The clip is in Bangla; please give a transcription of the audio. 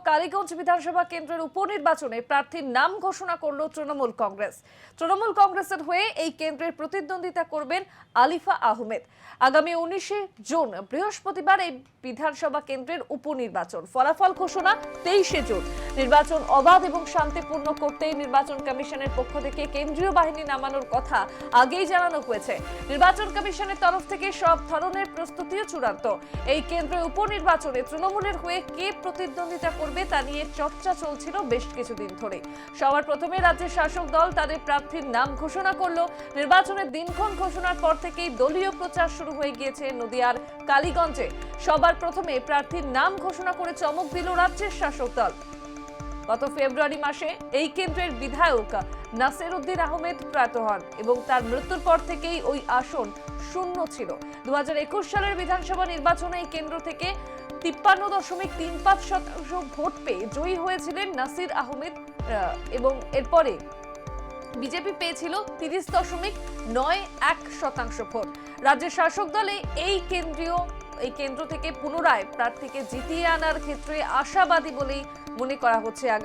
কালীগঞ্জ বিধানসভা কেন্দ্রের উপনির্বাচনে প্রার্থীর নাম ঘোষণা করল তৃণমূল কংগ্রেস। তৃণমূল কংগ্রেসের হয়ে এই কেন্দ্রের প্রতিদ্বন্দ্বিতা করবেন আলিফা আহমেদ। আগামী 19 জুন বৃহস্পতিবার এই বিধানসভা কেন্দ্রের উপনির্বাচন, ফলাফল ঘোষণা 23 জুন। নির্বাচন অবাধ এবং শান্তিপূর্ণ করতেই নির্বাচন কমিশনের পক্ষ থেকে কেন্দ্রীয় বাহিনী নামানোর কথা আগেই জানানো হয়েছে। নির্বাচন কমিশনের তরফ থেকে সব ধরনের প্রস্তুতিও চূড়ান্ত। এই কেন্দ্রে উপনির্বাচনে তৃণমূলের হয়ে কে প্রতিদ্বন্দ্বিতা করবে তা নিয়ে চর্চা চলছিল বেশ কিছুদিন ধরে। সবার প্রথমে রাজ্যের শাসক দল তাদের প্রার্থীর নাম ঘোষণা করলো। নির্বাচনের দিনক্ষণ ঘোষণার পর থেকেই দলীয় প্রচার শুরু হয়ে গিয়েছে নদিয়ার কালীগঞ্জে। সবার প্রথমে প্রার্থীর নাম ঘোষণা করে চমক দিল রাজ্যের শাসক দল। গত ফেব্রুয়ারি মাসে এই কেন্দ্রের বিধায়ক নাসির উদ্দিন আহমেদ প্রয়াত হন এবং তার মৃত্যুর পর থেকেই ওই আসন শূন্য ছিল। 2021 সালের বিধানসভা নির্বাচনে এই কেন্দ্র থেকে 53.35% ভোট পেয়ে জয়ী হয়েছিলেন নাসির আহমেদ এবং এরপরে বিজেপি পেয়েছিল 30.91% ভোট। রাজ্যের শাসক দলে এই কেন্দ্র থেকে পুনরায় প্রার্থীকে জিতিয়ে আনার ক্ষেত্রে আশাবাদী বলেই মনে করা হচ্ছে।